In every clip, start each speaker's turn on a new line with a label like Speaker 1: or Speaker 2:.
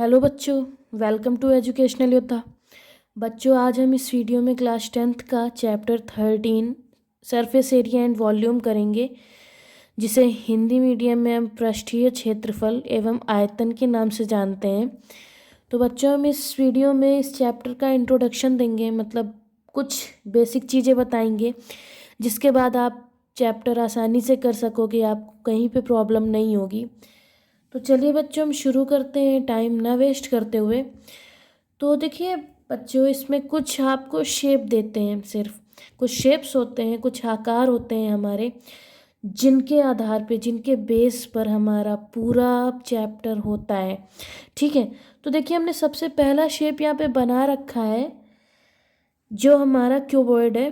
Speaker 1: Hello बच्चों, welcome to educational योद्धा। बच्चों, आज हम इस वीडियो में क्लास 10th का chapter 13 surface area and volume करेंगे, जिसे हिंदी मीडियम में हम पृष्ठीय क्षेत्रफल एवं आयतन के नाम से जानते हैं। तो बच्चों, हम इस वीडियो में इस चैप्टर का इंट्रोडक्शन देंगे, मतलब कुछ बेसिक चीज़ें बताएंगे, जिसके बाद आप चैप्टर आसानी से कर सकोगे, आपको कहीं पे प्रॉब्लम नहीं होगी। तो चलिए बच्चों, हम शुरू करते हैं टाइम ना वेस्ट करते हुए। तो देखिए बच्चों, इसमें कुछ आपको शेप देते हैं, सिर्फ कुछ शेप्स होते हैं, कुछ आकार होते हैं हमारे, जिनके आधार पे, जिनके बेस पर हमारा पूरा चैप्टर होता है। ठीक है, तो देखिए हमने सबसे पहला शेप यहाँ पे बना रखा है, जो हमारा क्यूबॉइड है।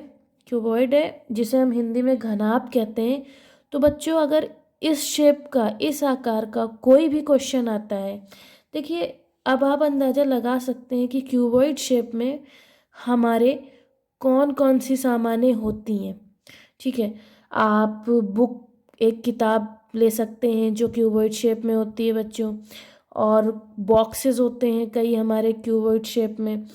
Speaker 1: क्यूबॉइड है जिसे हम हिंदी में घनाभ कहते हैं। तो बच्चों, अगर इस शेप का, इस आकार का कोई भी क्वेश्चन आता है, देखिए अब आप अंदाज़ा लगा सकते हैं कि क्यूबॉइड शेप में हमारे कौन कौन सी सामानें होती हैं। ठीक है, आप एक किताब ले सकते हैं जो क्यूबॉइड शेप में होती है बच्चों, और बॉक्सेस होते हैं कई हमारे क्यूबॉइड शेप में।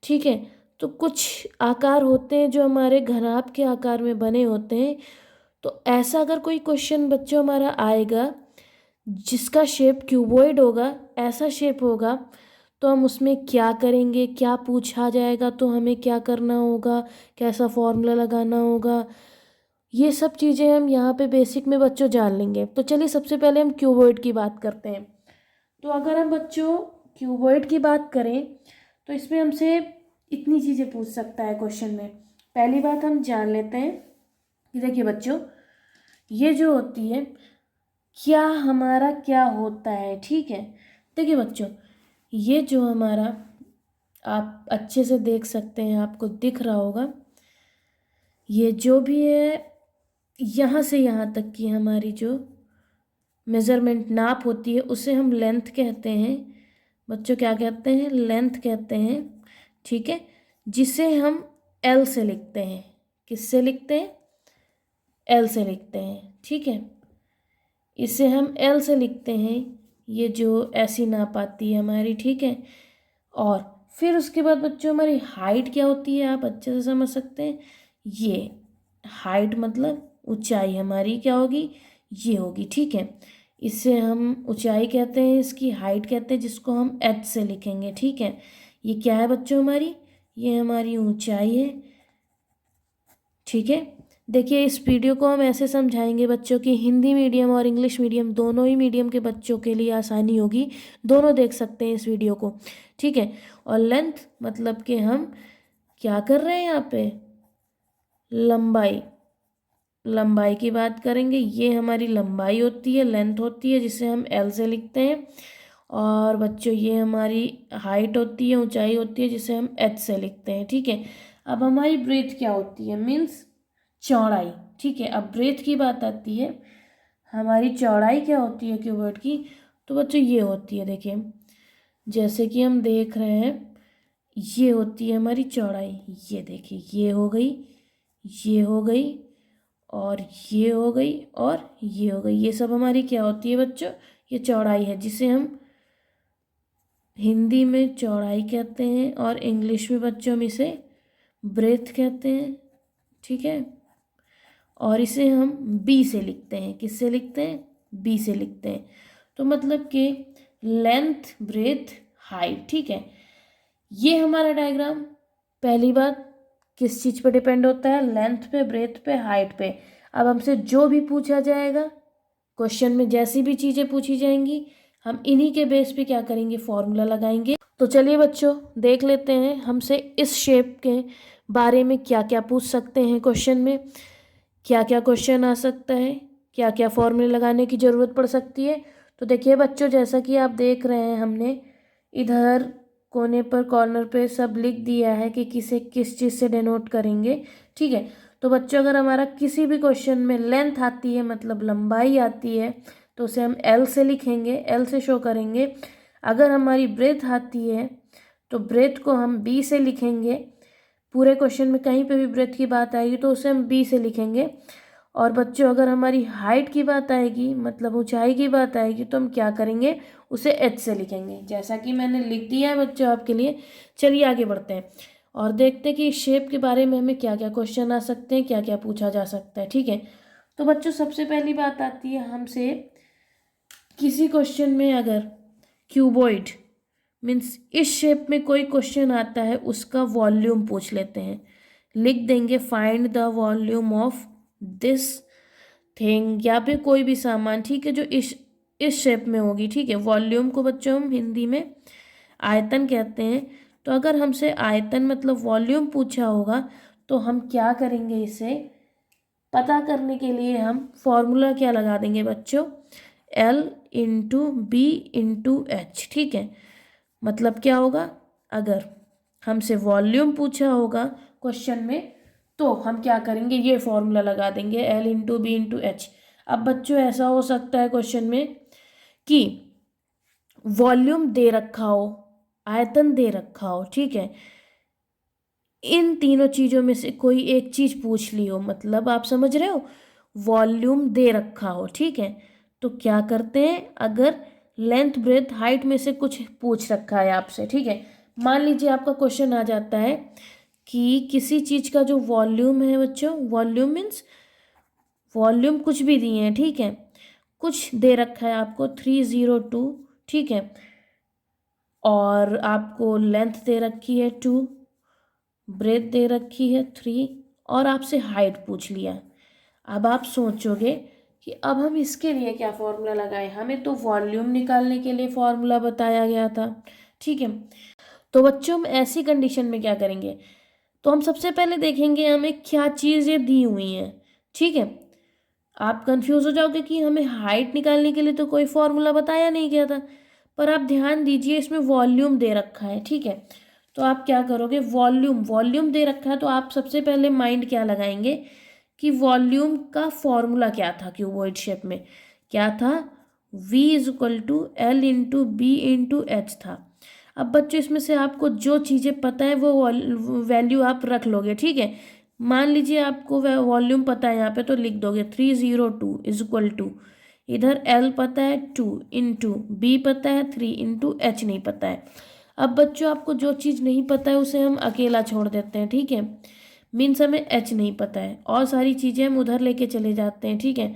Speaker 1: ठीक है, तो कुछ आकार होते हैं जो हमारे घनाभ के आकार में बने होते हैं। तो ऐसा अगर कोई क्वेश्चन बच्चों हमारा आएगा जिसका शेप क्यूबॉइड होगा, ऐसा शेप होगा, तो हम उसमें क्या करेंगे, क्या पूछा जाएगा, तो हमें क्या करना होगा, कैसा फॉर्मूला लगाना होगा, ये सब चीज़ें हम यहाँ पे बेसिक में बच्चों जान लेंगे। तो चलिए सबसे पहले हम क्यूबॉइड की बात करते हैं। तो अगर हम बच्चों क्यूबॉइड की बात करें तो इसमें हमसे इतनी चीज़ें पूछ सकता है क्वेश्चन में। पहली बात हम जान लेते हैं कि देखिए बच्चों, ये जो होती है, क्या हमारा क्या होता है। ठीक है, देखिए बच्चों, ये जो हमारा, आप अच्छे से देख सकते हैं, आपको दिख रहा होगा, ये जो भी है यहाँ से यहाँ तक की हमारी जो मेज़रमेंट, नाप होती है, उसे हम लेंथ कहते हैं बच्चों। क्या कहते हैं? लेंथ कहते हैं। ठीक है, जिसे हम एल से लिखते हैं। किससे लिखते हैं? एल से लिखते हैं। ठीक है, इसे हम एल से लिखते हैं, ये जो ऐसी नाप आती है हमारी। ठीक है, और फिर उसके बाद बच्चों हमारी हाइट क्या होती है, आप अच्छे से समझ सकते हैं। ये हाइट मतलब ऊंचाई हमारी क्या होगी, ये होगी। ठीक है, इसे हम ऊंचाई कहते हैं, इसकी हाइट कहते हैं, जिसको हम एच से लिखेंगे। ठीक है, ये क्या है बच्चों हमारी, ये हमारी ऊंचाई है। ठीक है, देखिए इस वीडियो को हम ऐसे समझाएंगे बच्चों की हिंदी मीडियम और इंग्लिश मीडियम, दोनों ही मीडियम के बच्चों के लिए आसानी होगी, दोनों देख सकते हैं इस वीडियो को। ठीक है, और लेंथ मतलब कि हम क्या कर रहे हैं यहाँ पे, लंबाई, लंबाई की बात करेंगे। ये हमारी लंबाई होती है, लेंथ होती है, जिसे हम एल से लिखते हैं। और बच्चों ये हमारी हाइट होती है, ऊंचाई होती है, जिसे हम एच से लिखते हैं। ठीक है, अब हमारी ब्रेथ क्या होती है, मीन्स चौड़ाई। ठीक है, अब ब्रेथ की बात आती है, हमारी चौड़ाई क्या होती है क्यूबॉइड की, तो बच्चों ये होती है, देखिए जैसे कि हम देख रहे हैं, ये होती है हमारी चौड़ाई। ये देखिए, ये हो गई, ये हो गई, और ये हो गई, और ये हो गई। ये सब हमारी क्या होती है बच्चों, ये चौड़ाई है, जिसे हम हिंदी में चौड़ाई कहते हैं, और इंग्लिश में बच्चों हम इसे ब्रेथ कहते हैं। ठीक है, और इसे हम बी से लिखते हैं। किससे लिखते हैं? बी से लिखते हैं। तो मतलब कि लेंथ, ब्रेथ, हाइट। ठीक है, ये हमारा डायग्राम। पहली बात किस चीज़ पे डिपेंड होता है, लेंथ पे, ब्रेथ पे, हाइट पे। अब हमसे जो भी पूछा जाएगा क्वेश्चन में, जैसी भी चीज़ें पूछी जाएंगी, हम इन्हीं के बेस पे क्या करेंगे, फॉर्मूला लगाएंगे। तो चलिए बच्चों देख लेते हैं हमसे इस शेप के बारे में क्या क्या पूछ सकते हैं क्वेश्चन में, क्या क्या क्वेश्चन आ सकता है, क्या क्या फॉर्मूले लगाने की ज़रूरत पड़ सकती है। तो देखिए बच्चों, जैसा कि आप देख रहे हैं, हमने इधर कोने पर, कॉर्नर पे सब लिख दिया है कि किसे किस चीज़ से डिनोट करेंगे। ठीक है, तो बच्चों अगर हमारा किसी भी क्वेश्चन में लेंथ आती है, मतलब लंबाई आती है, तो उसे हम एल से लिखेंगे, एल से शो करेंगे। अगर हमारी ब्रेथ आती है तो ब्रेथ को हम बी से लिखेंगे। पूरे क्वेश्चन में कहीं पे भी ब्रेथ की बात आएगी तो उसे हम बी से लिखेंगे। और बच्चों अगर हमारी हाइट की बात आएगी, मतलब ऊंचाई की बात आएगी, तो हम क्या करेंगे, उसे h से लिखेंगे, जैसा कि मैंने लिख दिया है बच्चों आपके लिए। चलिए आगे बढ़ते हैं और देखते हैं कि शेप के बारे में हमें क्या क्या क्वेश्चन आ सकते हैं, क्या क्या पूछा जा सकता है। ठीक है, तो बच्चों सबसे पहली बात आती है हमसे किसी क्वेश्चन में अगर क्यूबॉइड मीन्स इस शेप में कोई क्वेश्चन आता है, उसका वॉल्यूम पूछ लेते हैं। लिख देंगे find the volume of this thing, या फिर कोई भी सामान, ठीक है, जो इस शेप में होगी। ठीक है, वॉल्यूम को बच्चों हम हिंदी में आयतन कहते हैं। तो अगर हमसे आयतन मतलब वॉल्यूम पूछा होगा तो हम क्या करेंगे, इसे पता करने के लिए हम फॉर्मूला क्या लगा देंगे बच्चों, L/B/H। ठीक है, मतलब क्या होगा, अगर हमसे वॉल्यूम पूछा होगा क्वेश्चन में तो हम क्या करेंगे, ये फॉर्मूला लगा देंगे L/B/H। अब बच्चों ऐसा हो सकता है क्वेश्चन में कि वॉल्यूम दे रखा हो, आयतन दे रखा हो, ठीक है, इन तीनों चीज़ों में से कोई एक चीज़ पूछ ली हो, मतलब आप समझ रहे हो, वॉल्यूम दे रखा हो। ठीक है, तो क्या करते हैं, अगर लेंथ ब्रेथ हाइट में से कुछ पूछ रखा है आपसे, ठीक है, मान लीजिए आपका क्वेश्चन आ जाता है कि किसी चीज़ का जो वॉल्यूम है बच्चों, वॉल्यूम मीन्स वॉल्यूम कुछ भी दिए हैं, ठीक है, कुछ दे रखा है आपको 302, ठीक है, और आपको लेंथ दे रखी है 2, ब्रेथ दे रखी है 3, और आपसे हाइट पूछ लिया। अब आप सोचोगे कि अब हम इसके लिए क्या फॉर्मूला लगाएं, हमें तो वॉल्यूम निकालने के लिए फॉर्मूला बताया गया था। ठीक है, तो बच्चों हम ऐसी कंडीशन में क्या करेंगे, तो हम सबसे पहले देखेंगे हमें क्या चीज़ें दी हुई हैं। ठीक है, आप कंफ्यूज हो जाओगे कि हमें हाइट निकालने के लिए तो कोई फॉर्मूला बताया नहीं गया था, पर आप ध्यान दीजिए इसमें वॉल्यूम दे रखा है। ठीक है, तो आप क्या करोगे, वॉल्यूम वॉल्यूम दे रखा है तो आप सबसे पहले माइंड क्या लगाएंगे कि वॉल्यूम का फॉर्मूला क्या था, क्यूबॉइड शेप में क्या था, V = L/B/H था। अब बच्चों इसमें से आपको जो चीज़ें पता है वो वैल्यू आप रख लोगे। ठीक है, मान लीजिए आपको वॉल्यूम पता है, यहाँ पे तो लिख दोगे 302 = इधर L पता है 2 इंटू B पता है 3 इंटू H नहीं पता है। अब बच्चों आपको जो चीज़ नहीं पता है उसे हम अकेला छोड़ देते हैं। ठीक है, मीन्स हमें H नहीं पता है और सारी चीज़ें हम उधर लेके चले जाते हैं। ठीक है,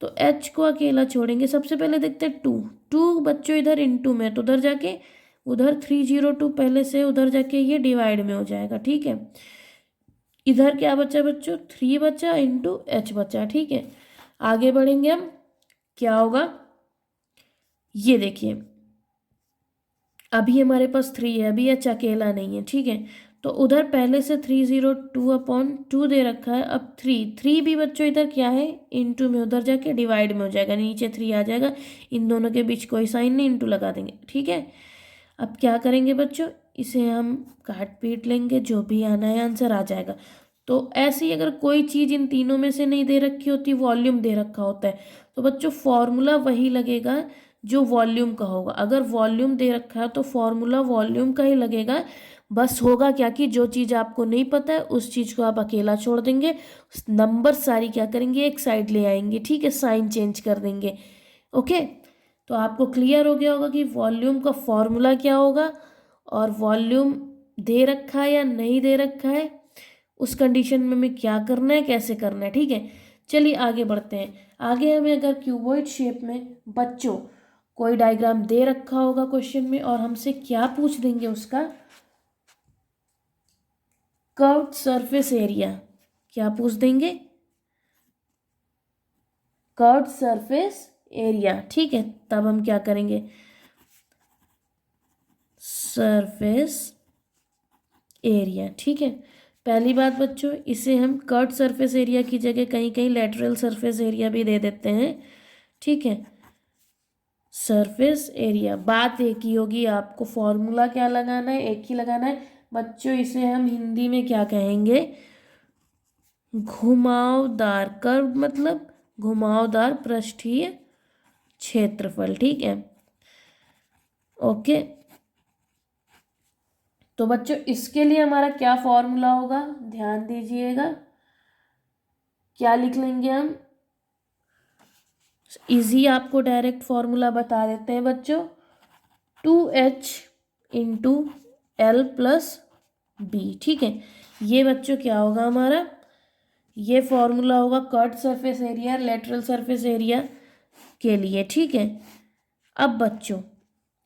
Speaker 1: तो H को अकेला छोड़ेंगे। सबसे पहले देखते हैं 2 बच्चों इधर इंटू में, तो उधर जाके उधर 302 पहले से उधर जाके ये डिवाइड में हो जाएगा। ठीक है, इधर क्या बचा बच्चों, 3 बचा इंटू H बचा। ठीक है, आगे बढ़ेंगे हम, क्या होगा, ये देखिए अभी हमारे पास 3 है, अभी H अकेला नहीं है। ठीक है, तो उधर पहले से 302/2 दे रखा है। अब 3 भी बच्चों इधर क्या है, इंटू में, उधर जाके डिवाइड में हो जाएगा, नीचे 3 आ जाएगा, इन दोनों के बीच कोई साइन नहीं, इंटू लगा देंगे। ठीक है, अब क्या करेंगे बच्चों, इसे हम काट पीट लेंगे, जो भी आना है आंसर आ जाएगा। तो ऐसे ही अगर कोई चीज़ इन तीनों में से नहीं दे रखी होती, वॉल्यूम दे रखा होता है, तो बच्चों फॉर्मूला वही लगेगा जो वॉल्यूम का होगा। अगर वॉल्यूम दे रखा है तो फॉर्मूला वॉल्यूम का ही लगेगा। बस होगा क्या कि जो चीज़ आपको नहीं पता है उस चीज़ को आप अकेला छोड़ देंगे, नंबर सारी क्या करेंगे, एक साइड ले आएंगे। ठीक है, साइन चेंज कर देंगे। ओके, तो आपको क्लियर हो गया होगा कि वॉल्यूम का फॉर्मूला क्या होगा और वॉल्यूम दे रखा है या नहीं दे रखा है, उस कंडीशन में हमें क्या करना है, कैसे करना है। ठीक है, चलिए आगे बढ़ते हैं। आगे हमें अगर क्यूबॉइड शेप में बच्चों कोई डायग्राम दे रखा होगा क्वेश्चन में और हमसे क्या पूछ देंगे, उसका कर्व्ड सरफेस एरिया, क्या पूछ देंगे, कर्व्ड सरफेस एरिया। ठीक है, तब हम क्या करेंगे, सरफेस एरिया। ठीक है, पहली बात बच्चों, इसे हम कर्व्ड सरफेस एरिया की जगह कहीं कहीं लेटरल सरफेस एरिया भी दे देते हैं। ठीक है, सरफेस एरिया, बात एक ही होगी, आपको फॉर्मूला क्या लगाना है, एक ही लगाना है बच्चों। इसे हम हिंदी में क्या कहेंगे, घुमावदार, कर्व मतलब घुमावदार पृष्ठीय क्षेत्रफल। ठीक है, ओके, तो बच्चों इसके लिए हमारा क्या फॉर्मूला होगा, ध्यान दीजिएगा, क्या लिख लेंगे हम, इजी आपको डायरेक्ट फॉर्मूला बता देते हैं बच्चों, 2h into L plus B. ठीक है, ये बच्चों क्या होगा हमारा, ये फॉर्मूला होगा cut surface area lateral surface area के लिए। ठीक है, अब बच्चों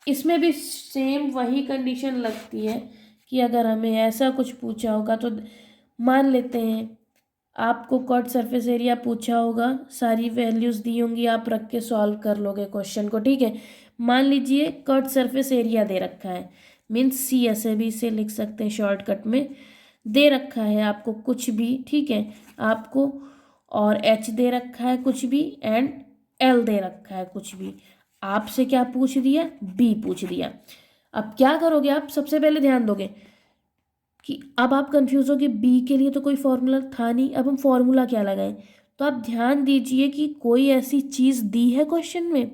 Speaker 1: इसमें भी सेम वही कंडीशन लगती है कि अगर हमें ऐसा कुछ पूछा होगा तो मान लेते हैं आपको कट सरफेस एरिया पूछा होगा, सारी वैल्यूज़ दी होंगी, आप रख के सॉल्व कर लोगे क्वेश्चन को। ठीक है, मान लीजिए कट सरफेस एरिया दे रखा है, मीन्स सी, ऐसे भी इसे लिख सकते हैं शॉर्टकट में, दे रखा है आपको कुछ भी। ठीक है, आपको और एच दे रखा है कुछ भी, एंड एल दे रखा है कुछ भी। आपसे क्या पूछ दिया, बी पूछ दिया। अब क्या करोगे आप, सबसे पहले ध्यान दोगे कि अब आप कंफ्यूज हो कि बी के लिए तो कोई फॉर्मूला था नहीं, अब हम फॉर्मूला क्या लगाएं। तो आप ध्यान दीजिए कि कोई ऐसी चीज़ दी है क्वेश्चन में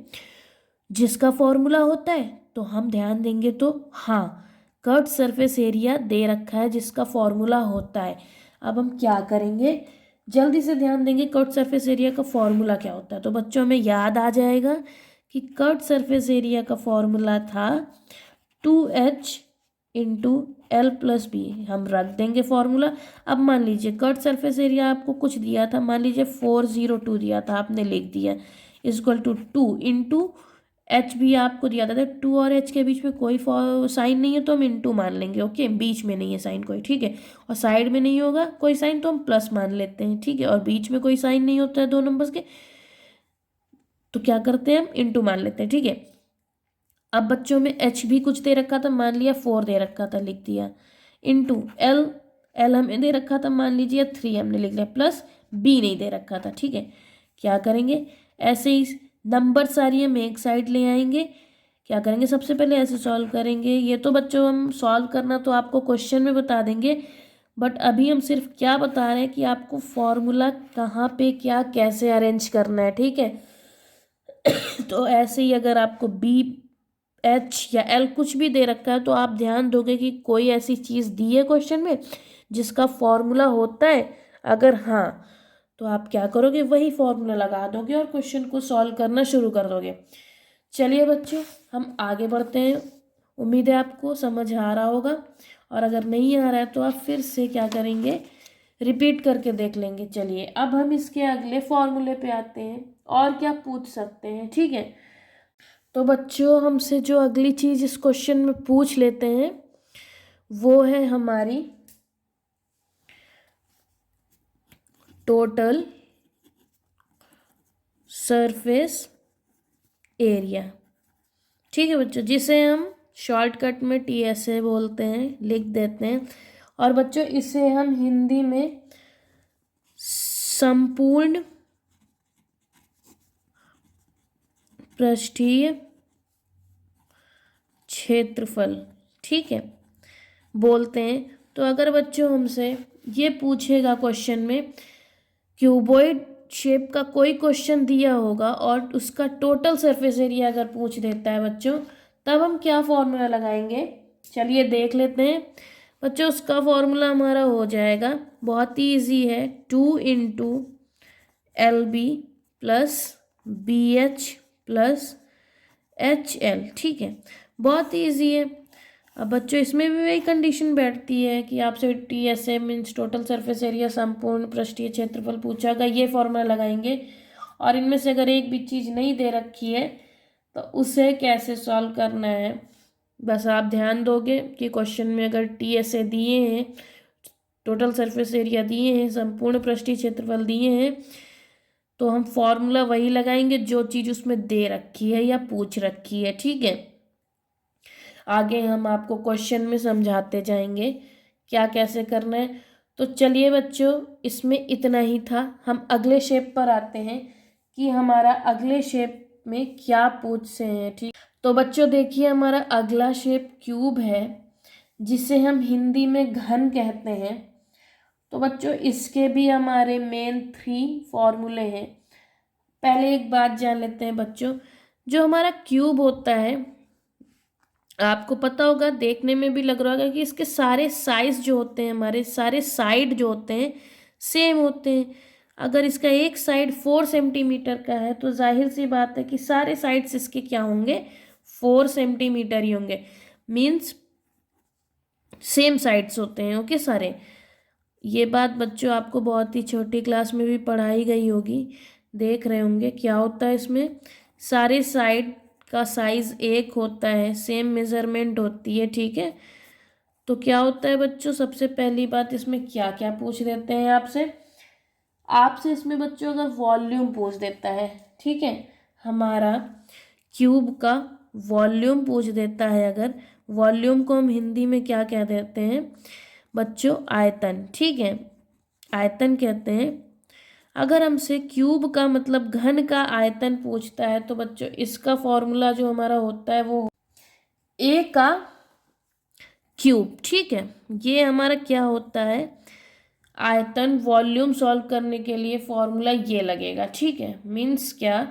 Speaker 1: जिसका फॉर्मूला होता है, तो हम ध्यान देंगे तो हाँ, कट सरफेस एरिया दे रखा है जिसका फॉर्मूला होता है। अब हम क्या करेंगे, जल्दी से ध्यान देंगे कट सरफेस एरिया का फॉर्मूला क्या होता है। तो बच्चों हमें याद आ जाएगा कि कट सरफेस एरिया का फॉर्मूला था 2h into L plus B, हम रख देंगे फॉर्मूला। अब मान लीजिए कट सरफेस एरिया आपको कुछ दिया था, मान लीजिए 402 दिया था, आपने लिख दिया इक्वल टू 2 इंटू एच भी आपको दिया था, तो 2 और एच के बीच में कोई साइन नहीं है तो हम इंटू मान लेंगे। ओके, बीच में नहीं है साइन कोई। ठीक है, और साइड में नहीं होगा कोई साइन तो हम प्लस मान लेते हैं। ठीक है, और बीच में कोई साइन नहीं होता है दो नंबर्स के, तो क्या करते हैं हम इंटू मान लेते हैं। ठीक है, अब बच्चों में एच भी कुछ दे रखा था, मान लिया 4 दे रखा था, लिख दिया, इंटू एल, एल हमें दे रखा था मान लीजिए 3, हमने लिख लिया, प्लस बी नहीं दे रखा था। ठीक है, क्या करेंगे, ऐसे ही नंबर सारी हम एक साइड ले आएंगे। क्या करेंगे, सबसे पहले ऐसे सॉल्व करेंगे। ये तो बच्चों हम सॉल्व करना तो आपको क्वेश्चन में बता देंगे, बट अभी हम सिर्फ क्या बता रहे हैं कि आपको फॉर्मूला कहाँ पे क्या कैसे अरेंज करना है। ठीक है, तो ऐसे ही अगर आपको बी, एच या एल कुछ भी दे रखा है तो आप ध्यान दोगे कि कोई ऐसी चीज़ दी है क्वेश्चन में जिसका फॉर्मूला होता है, अगर हाँ तो आप क्या करोगे, वही फॉर्मूला लगा दोगे और क्वेश्चन को सॉल्व करना शुरू कर दोगे। चलिए बच्चों हम आगे बढ़ते हैं, उम्मीद है आपको समझ आ रहा होगा, और अगर नहीं आ रहा है तो आप फिर से क्या करेंगे, रिपीट करके देख लेंगे। चलिए अब हम इसके अगले फॉर्मूले पे आते हैं, और क्या पूछ सकते हैं। ठीक है, तो बच्चों हमसे जो अगली चीज़ इस क्वेश्चन में पूछ लेते हैं वो है हमारी टोटल सरफेस एरिया। ठीक है बच्चों, जिसे हम शॉर्टकट में टीएसए बोलते हैं, लिख देते हैं। और बच्चों इसे हम हिंदी में संपूर्ण पृष्ठीय क्षेत्रफल, ठीक है, बोलते हैं। तो अगर बच्चों हमसे ये पूछेगा क्वेश्चन में, क्यूबॉइड शेप का कोई क्वेश्चन दिया होगा और उसका टोटल सरफेस एरिया अगर पूछ देता है बच्चों, तब हम क्या फॉर्मूला लगाएंगे, चलिए देख लेते हैं। बच्चों उसका फॉर्मूला हमारा हो जाएगा, बहुत ही ईजी है, 2 into L B plus B H plus H L. ठीक है, बहुत ईजी है। अब बच्चों इसमें भी वही कंडीशन बैठती है कि आपसे T S A means total surface area संपूर्ण पृष्ठीय क्षेत्रफल पूछा गया, ये फॉर्मूला लगाएंगे। और इनमें से अगर एक भी चीज़ नहीं दे रखी है तो उसे कैसे सॉल्व करना है, बस आप ध्यान दोगे कि क्वेश्चन में अगर टी एस ए दिए हैं, टोटल सरफेस एरिया दिए हैं, संपूर्ण पृष्ठीय क्षेत्रफल दिए हैं, तो हम फॉर्मूला वही लगाएंगे जो चीज़ उसमें दे रखी है या पूछ रखी है। ठीक है, आगे हम आपको क्वेश्चन में समझाते जाएंगे क्या कैसे करना है। तो चलिए बच्चों इसमें इतना ही था, हम अगले शेप पर आते हैं कि हमारा अगले शेप में क्या पूछ से हैं। ठीक, तो बच्चों देखिए हमारा अगला शेप क्यूब है, जिसे हम हिंदी में घन कहते हैं। तो बच्चों इसके भी हमारे मेन 3 फॉर्मूले हैं। पहले एक बात जान लेते हैं बच्चों, जो हमारा क्यूब होता है, आपको पता होगा, देखने में भी लग रहा होगा कि इसके सारे साइज जो होते हैं, हमारे सारे साइड जो होते हैं सेम होते हैं। अगर इसका एक साइड 4 सेंटीमीटर का है तो जाहिर सी बात है कि सारे साइड्स इसके क्या होंगे, 4 सेंटीमीटर ही होंगे। मीन्स सेम साइड्स होते हैं, ओके सारे। ये बात बच्चों आपको बहुत ही छोटी क्लास में भी पढ़ाई गई होगी, देख रहे होंगे क्या होता है इसमें। सारे साइड का साइज एक होता है, सेम मेजरमेंट होती है, ठीक है। तो क्या होता है बच्चों, सबसे पहली बात इसमें क्या क्या पूछ देते हैं आपसे। आपसे इसमें बच्चों अगर वॉल्यूम पूछ देता है, ठीक है, हमारा क्यूब का वॉल्यूम पूछ देता है, अगर वॉल्यूम को हम हिंदी में क्या कह देते हैं बच्चों, आयतन, ठीक है, आयतन कहते हैं। अगर हमसे क्यूब का मतलब घन का आयतन पूछता है तो बच्चों इसका फॉर्मूला जो हमारा होता है वो ए का क्यूब, ठीक है। ये हमारा क्या होता है, आयतन वॉल्यूम सॉल्व करने के लिए फॉर्मूला ये लगेगा, ठीक है। मीन्स क्या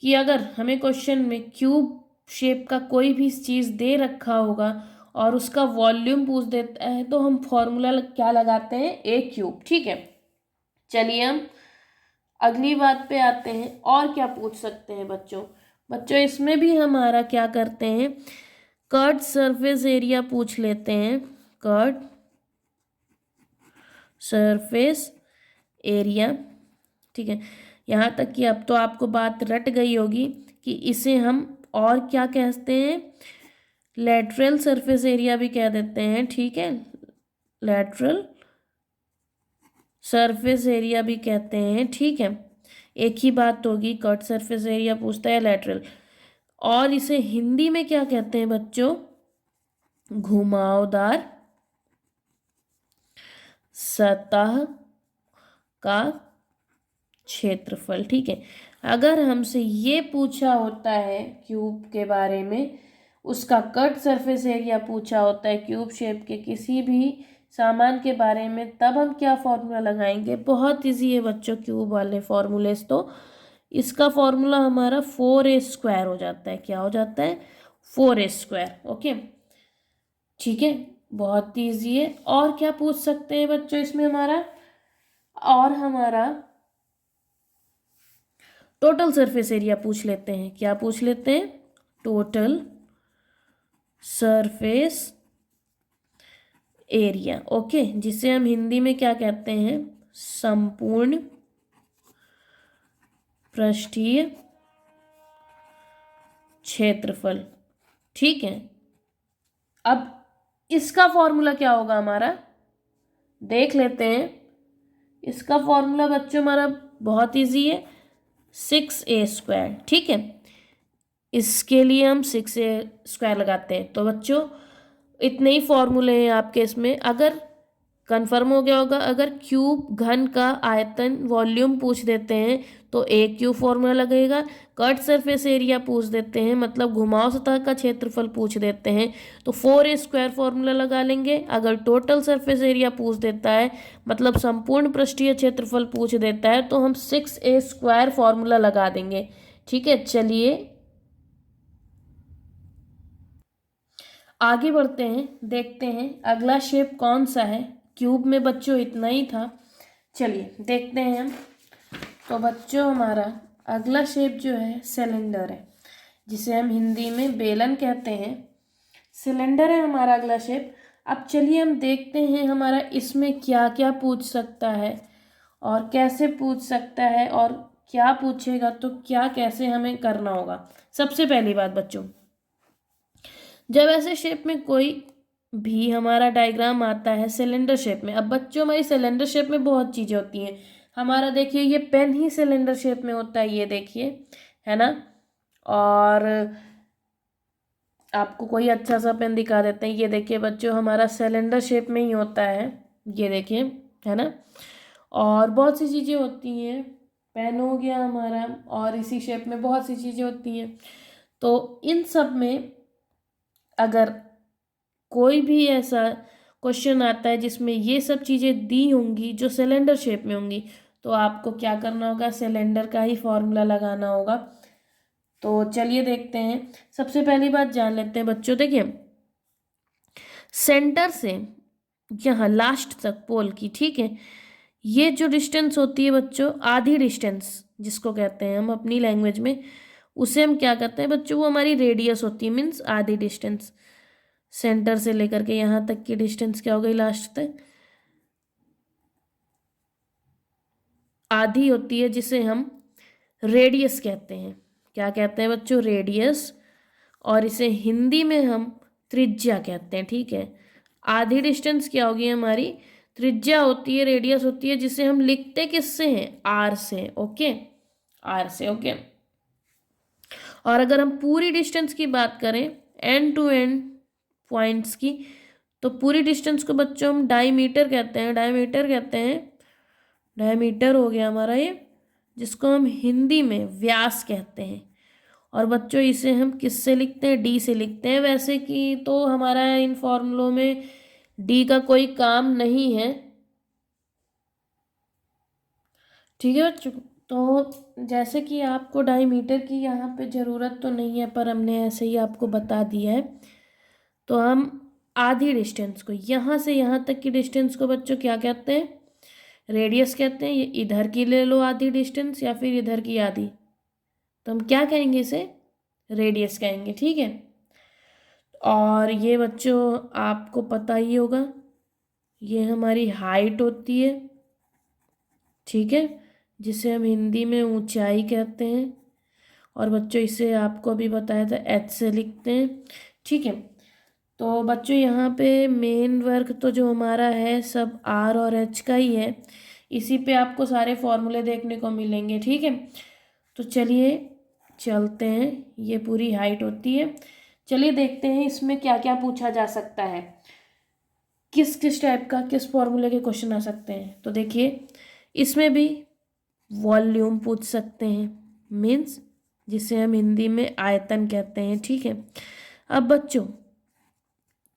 Speaker 1: कि अगर हमें क्वेश्चन में क्यूब शेप का कोई भी चीज़ दे रखा होगा और उसका वॉल्यूम पूछ देता है तो हम फॉर्मूला क्या लगाते हैं, ए क्यूब, ठीक है। चलिए हम अगली बात पे आते हैं, और क्या पूछ सकते हैं बच्चों। बच्चों इसमें भी हमारा क्या करते हैं, कर्ड सरफेस एरिया पूछ लेते हैं, कर्ड सरफेस एरिया, ठीक है। यहाँ तक कि अब तो आपको बात रट गई होगी कि इसे हम और क्या कहते हैं, लेटरल सरफेस एरिया भी कह देते हैं, ठीक है, लेटरल सरफेस एरिया भी कहते हैं, ठीक है। एक ही बात होगी, कट सरफेस एरिया पूछता है लेटरल। और इसे हिंदी में क्या कहते हैं बच्चों, घुमावदार सतह का क्षेत्रफल, ठीक है। अगर हमसे ये पूछा होता है क्यूब के बारे में, उसका कट सरफेस एरिया पूछा होता है क्यूब शेप के किसी भी सामान के बारे में, तब हम क्या फॉर्मूला लगाएंगे, बहुत इजी है बच्चों क्यूब वाले फॉर्मूलेस। तो इसका फॉर्मूला हमारा 4a² हो जाता है, क्या हो जाता है, 4a², ओके, ठीक है, बहुत ईजी है। और क्या पूछ सकते हैं बच्चों इसमें हमारा, और हमारा टोटल सरफेस एरिया पूछ लेते हैं, क्या पूछ लेते हैं, टोटल सरफेस एरिया, ओके, जिसे हम हिंदी में क्या कहते हैं, संपूर्ण पृष्ठीय क्षेत्रफल, ठीक है। अब इसका फॉर्मूला क्या होगा हमारा, देख लेते हैं। इसका फॉर्मूला बच्चों हमारा बहुत इजी है, 6a², ठीक है। इसके लिए हम 6a² लगाते हैं। तो बच्चों इतने ही फॉर्मूले हैं आपके इसमें। अगर कंफर्म हो गया होगा, अगर क्यूब घन का आयतन वॉल्यूम पूछ देते हैं तो ए क्यूब फॉर्मूला लगेगा। कट सरफेस एरिया पूछ देते हैं मतलब घुमाव सतह का क्षेत्रफल पूछ देते हैं तो 4a² फॉर्मूला लगा लेंगे। अगर टोटल सरफेस एरिया पूछ देता है मतलब संपूर्ण पृष्ठीय क्षेत्रफल पूछ देता है तो हम 6a² फॉर्मूला लगा देंगे, ठीक है। चलिए आगे बढ़ते हैं, देखते हैं अगला शेप कौन सा है। क्यूब में बच्चों इतना ही था, चलिए देखते हैं हम। तो बच्चों हमारा अगला शेप जो है सिलेंडर है, जिसे हम हिंदी में बेलन कहते हैं। सिलेंडर है हमारा अगला शेप। अब चलिए हम देखते हैं हमारा इसमें क्या क्या पूछ सकता है और कैसे पूछ सकता है, और क्या पूछेगा तो क्या कैसे हमें करना होगा। सबसे पहली बात बच्चों, जब ऐसे शेप में कोई भी हमारा डायग्राम आता है सिलेंडर शेप में, अब बच्चों हमारी सिलेंडर शेप में बहुत चीज़ें होती हैं। हमारा देखिए ये पेन ही सिलेंडर शेप में होता है, ये देखिए, है ना। और आपको कोई अच्छा सा पेन दिखा देते हैं, ये देखिए बच्चों हमारा सिलेंडर शेप में ही होता है, ये देखिए, है ना। और बहुत सी चीज़ें होती हैं, पेन हो गया हमारा, और इसी शेप में बहुत सी चीज़ें होती हैं। तो इन सब में अगर कोई भी ऐसा क्वेश्चन आता है जिसमें ये सब चीज़ें दी होंगी जो सिलेंडर शेप में होंगी तो आपको क्या करना होगा, सिलेंडर का ही फॉर्मूला लगाना होगा। तो चलिए देखते हैं। सबसे पहली बात जान लेते हैं बच्चों, देखिए सेंटर से यहाँ लास्ट तक पोल की, ठीक है, ये जो डिस्टेंस होती है बच्चों, आधी डिस्टेंस जिसको कहते हैं हम अपनी लैंग्वेज में, उसे हम क्या कहते हैं बच्चों, वो हमारी रेडियस होती है, मीन्स आधी डिस्टेंस। सेंटर से लेकर के यहाँ तक की डिस्टेंस क्या हो गई, लास्ट तक आधी होती है, जिसे हम रेडियस कहते हैं। क्या कहते हैं बच्चों, रेडियस। और इसे हिंदी में हम त्रिज्या कहते हैं, ठीक है। आधी डिस्टेंस क्या होगी हमारी, त्रिज्या होती है, रेडियस होती है, जिसे हम लिखते किससे हैं, आर से, ओके, आर से, ओके। और अगर हम पूरी डिस्टेंस की बात करें, एंड टू एंड पॉइंट्स की, तो पूरी डिस्टेंस को बच्चों हम डायमीटर कहते हैं, डायमीटर कहते हैं। डायमीटर हो गया हमारा ये, जिसको हम हिंदी में व्यास कहते हैं। और बच्चों इसे हम किससे लिखते हैं, डी से लिखते हैं। वैसे कि तो हमारा इन फॉर्मूलों में डी का कोई काम नहीं है, ठीक है बच्चों। तो जैसे कि आपको डायमीटर की यहाँ पे ज़रूरत तो नहीं है, पर हमने ऐसे ही आपको बता दिया है। तो हम आधी डिस्टेंस को, यहाँ से यहाँ तक की डिस्टेंस को बच्चों क्या कहते हैं, रेडियस कहते हैं। ये इधर की ले लो आधी डिस्टेंस, या फिर इधर की आधी, तो हम क्या कहेंगे, इसे रेडियस कहेंगे, ठीक है। और ये बच्चों आपको पता ही होगा, ये हमारी हाइट होती है, ठीक है, जिसे हम हिंदी में ऊंचाई कहते हैं। और बच्चों इसे आपको अभी बताया था, एच से लिखते हैं, ठीक है। तो बच्चों यहाँ पे मेन वर्क तो जो हमारा है सब आर और एच का ही है। इसी पे आपको सारे फॉर्मूले देखने को मिलेंगे, ठीक है। तो चलिए चलते हैं, ये पूरी हाइट होती है। चलिए देखते हैं इसमें क्या क्या पूछा जा सकता है, किस किस टाइप का, किस फॉर्मूले के क्वेश्चन आ सकते हैं। तो देखिए इसमें भी वॉल्यूम पूछ सकते हैं, मीन्स जिसे हम हिंदी में आयतन कहते हैं, ठीक है। अब बच्चों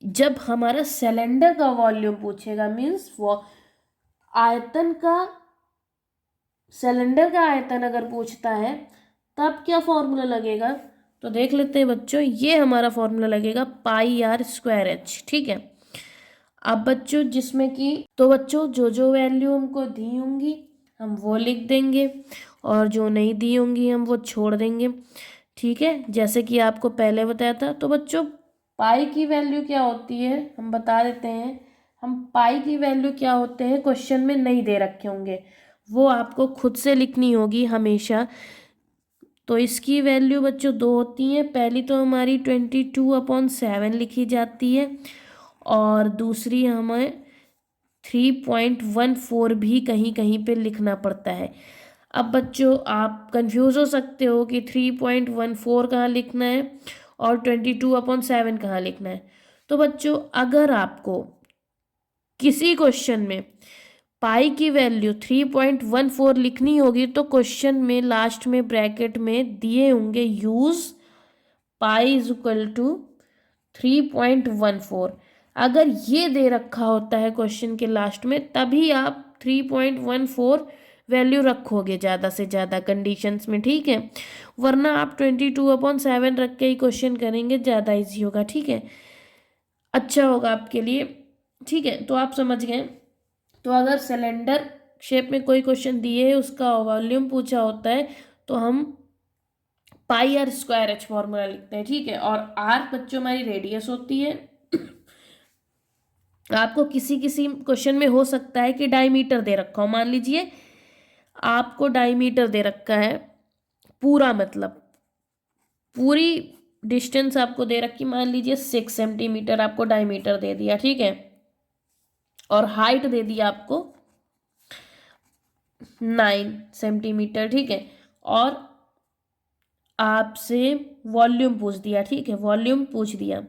Speaker 1: जब हमारा सिलेंडर का वॉल्यूम पूछेगा, मीन्स वो आयतन का, सिलेंडर का आयतन अगर पूछता है, तब क्या फॉर्मूला लगेगा। तो देख लेते हैं बच्चों, ये हमारा फॉर्मूला लगेगा पाई आर स्क्वायर एच, ठीक है। अब बच्चों जिसमें कि, तो बच्चों जो जो वैल्यू हमको दी होंगी हम वो लिख देंगे, और जो नहीं दी होंगी हम वो छोड़ देंगे, ठीक है, जैसे कि आपको पहले बताया था। तो बच्चों पाई की वैल्यू क्या होती है हम बता देते हैं। हम पाई की वैल्यू क्या होते हैं क्वेश्चन में नहीं दे रखे होंगे, वो आपको खुद से लिखनी होगी हमेशा। तो इसकी वैल्यू बच्चों दो होती हैं, पहली तो हमारी 22/7 लिखी जाती है, और दूसरी हमें 3.14 भी कहीं कहीं पे लिखना पड़ता है। अब बच्चों आप कंफ्यूज हो सकते हो कि 3.14 कहाँ लिखना है और 22/7 कहाँ लिखना है। तो बच्चों अगर आपको किसी क्वेश्चन में पाई की वैल्यू 3.14 लिखनी होगी, तो क्वेश्चन में लास्ट में ब्रैकेट में दिए होंगे use pi is equal to 3.14। अगर ये दे रखा होता है क्वेश्चन के लास्ट में, तभी आप 3.14 वैल्यू रखोगे ज़्यादा से ज़्यादा कंडीशंस में, ठीक है। वरना आप 22/7 रख के ही क्वेश्चन करेंगे, ज़्यादा इजी होगा, ठीक है, अच्छा होगा आपके लिए, ठीक है। तो आप समझ गए। तो अगर सिलेंडर शेप में कोई क्वेश्चन दिए है, उसका वॉल्यूम पूछा होता है, तो हम पाई आर स्क्वायर एच फॉर्मूला लिखते हैं, ठीक है। और आर बच्चों हमारी रेडियस होती है। आपको किसी किसी क्वेश्चन में हो सकता है कि डायमीटर दे रखा हो, मान लीजिए आपको डायमीटर दे रखा है पूरा, मतलब पूरी डिस्टेंस आपको दे रखी, मान लीजिए 6 सेंटीमीटर आपको डायमीटर दे दिया, ठीक है, और हाइट दे दिया आपको 9 सेंटीमीटर, ठीक है, और आपसे वॉल्यूम पूछ दिया, ठीक है, वॉल्यूम पूछ दिया।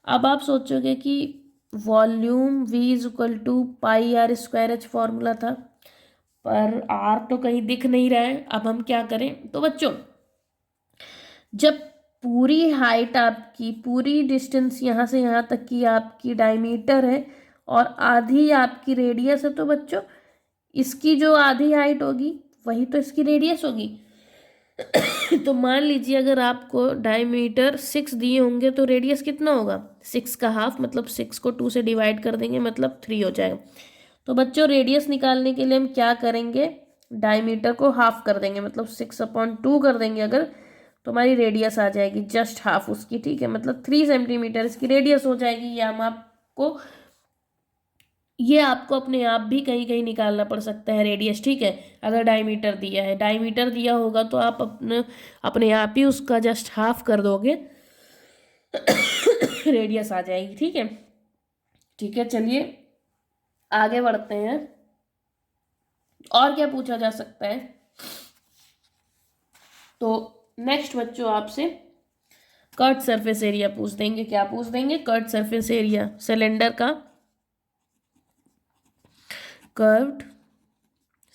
Speaker 1: अब आप सोचोगे कि volume v is equal to pi r square h formula था, पर r तो कहीं दिख नहीं रहा है। अब हम क्या करें, तो बच्चों जब पूरी हाइट आपकी, पूरी डिस्टेंस यहाँ से यहाँ तक की आपकी डायमीटर है और आधी आपकी रेडियस है, तो बच्चों इसकी जो आधी हाइट होगी वही तो इसकी रेडियस होगी। तो मान लीजिए अगर आपको डायमीटर 6 दिए होंगे, तो रेडियस कितना होगा, 6 का हाफ, मतलब 6 को 2 से डिवाइड कर देंगे, मतलब 3 हो जाएगा। तो बच्चों रेडियस निकालने के लिए हम क्या करेंगे, डायमीटर को हाफ कर देंगे, मतलब 6/2 कर देंगे अगर, तो हमारी रेडियस आ जाएगी जस्ट हाफ उसकी, ठीक है, मतलब 3 सेंटीमीटर इसकी रेडियस हो जाएगी। ये आपको अपने आप भी कहीं कहीं निकालना पड़ सकता है रेडियस, ठीक है। अगर डायमीटर दिया है, डायमीटर दिया होगा तो आप अपने आप ही उसका जस्ट हाफ कर दोगे रेडियस आ जाएगी, ठीक है। ठीक है, चलिए आगे बढ़ते हैं। और क्या पूछा जा सकता है, तो नेक्स्ट बच्चों आपसे कर्व सरफेस एरिया पूछ देंगे। क्या पूछ देंगे, कर्व सरफेस एरिया सिलेंडर का, कर्व्ड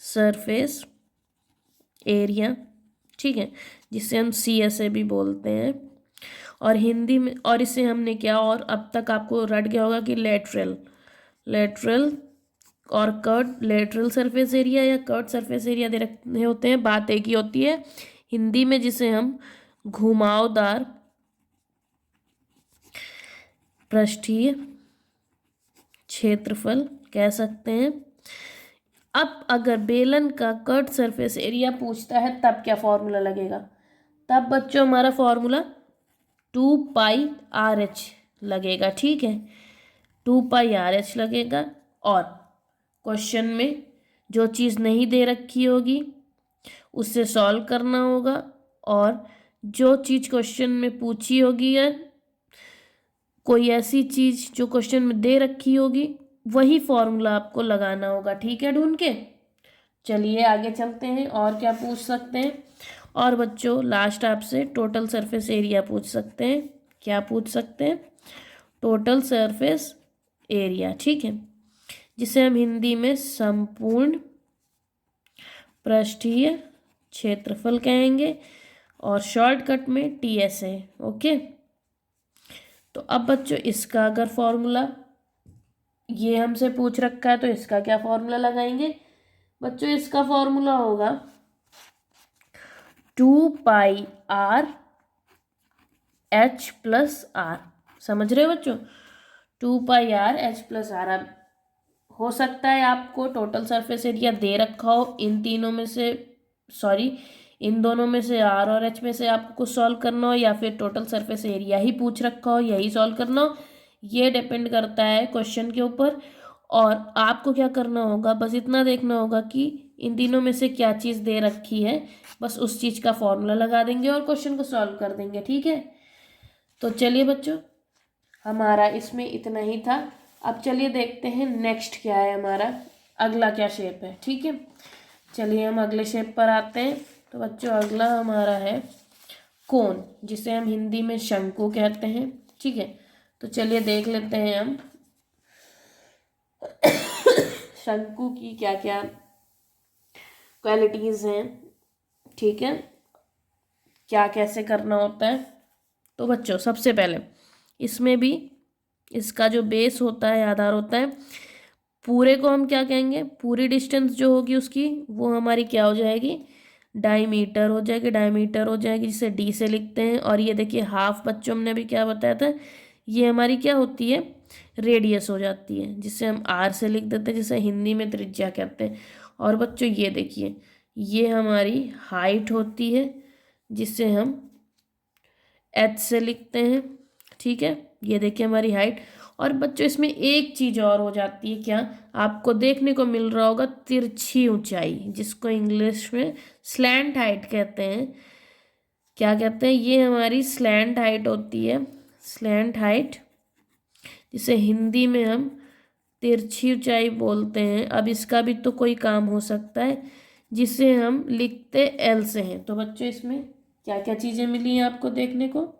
Speaker 1: सरफेस एरिया, ठीक है, जिसे हम CSA भी बोलते हैं। और हिंदी में, और इसे हमने क्या, और अब तक आपको रट गया होगा कि लेटरल और कर्व, लेटरल सरफेस एरिया या कर्व सरफेस एरिया दे रखे होते हैं, बात एक ही होती है हिंदी में, जिसे हम घुमावदार पृष्ठीय क्षेत्रफल कह सकते हैं। अब अगर बेलन का कर्व सरफेस एरिया पूछता है तब क्या फॉर्मूला लगेगा, तब बच्चों हमारा फॉर्मूला 2πRH लगेगा, ठीक है, 2πRH लगेगा। और क्वेश्चन में जो चीज़ नहीं दे रखी होगी उससे सॉल्व करना होगा, और जो चीज़ क्वेश्चन में पूछी होगी या कोई ऐसी चीज़ जो क्वेश्चन में दे रखी होगी वही फॉर्मूला आपको लगाना होगा, ठीक है, ढूंढ के। चलिए आगे चलते हैं, और क्या पूछ सकते हैं। और बच्चों लास्ट आपसे टोटल सरफेस एरिया पूछ सकते हैं। क्या पूछ सकते हैं, टोटल सरफेस एरिया, ठीक है, जिसे हम हिंदी में संपूर्ण पृष्ठीय क्षेत्रफल कहेंगे, और शॉर्टकट में TSA, ओके। तो अब बच्चों इसका अगर फॉर्मूला ये हमसे पूछ रखा है तो इसका क्या फॉर्मूला लगाएंगे बच्चों, इसका फॉर्मूला होगा 2πRH + R। समझ रहे हो बच्चों, 2πRH + R। अब हो सकता है आपको टोटल सरफेस एरिया दे रखा हो, इन तीनों में से, सॉरी, इन दोनों में से R और H में से आपको कुछ सॉल्व करना हो, या फिर टोटल सरफेस एरिया ही पूछ रखा हो यही सॉल्व करना हो, ये डिपेंड करता है क्वेश्चन के ऊपर। और आपको क्या करना होगा, बस इतना देखना होगा कि इन तीनों में से क्या चीज़ दे रखी है, बस उस चीज़ का फॉर्मूला लगा देंगे और क्वेश्चन को सॉल्व कर देंगे, ठीक है। तो चलिए बच्चों हमारा इसमें इतना ही था। अब चलिए देखते हैं नेक्स्ट क्या है हमारा, अगला क्या शेप है, ठीक है। चलिए हम अगले शेप पर आते हैं। तो बच्चों अगला हमारा है कोन, जिसे हम हिंदी में शंकु कहते हैं, ठीक है। तो चलिए देख लेते हैं हम शंकु की क्या क्या क्वालिटीज़ हैं, ठीक है, क्या कैसे करना होता है। तो बच्चों सबसे पहले इसमें भी इसका जो बेस होता है, आधार होता है, पूरे को हम क्या कहेंगे, पूरी डिस्टेंस जो होगी उसकी वो हमारी क्या हो जाएगी, डायमीटर हो जाएगी, डायमीटर हो जाएगी, जिसे D से लिखते हैं। और ये देखिए हाफ बच्चों हमने अभी क्या बताया था, ये हमारी क्या होती है, रेडियस हो जाती है, जिसे हम R से लिख देते हैं, जिसे हिंदी में त्रिज्या कहते हैं। और बच्चों ये देखिए ये हमारी हाइट होती है, जिसे हम H से लिखते हैं, ठीक है, ये देखिए हमारी हाइट। और बच्चों इसमें एक चीज़ और हो जाती है, क्या आपको देखने को मिल रहा होगा, तिरछी ऊंचाई, जिसको इंग्लिश में स्लैंट हाइट कहते हैं। क्या कहते हैं, ये हमारी स्लैंट हाइट होती है, स्लैंट हाइट, जिसे हिंदी में हम तिरछी ऊंचाई बोलते हैं। अब इसका भी तो कोई काम हो सकता है, जिसे हम लिखते L से हैं। तो बच्चों इसमें क्या क्या चीज़ें मिली हैं आपको देखने को,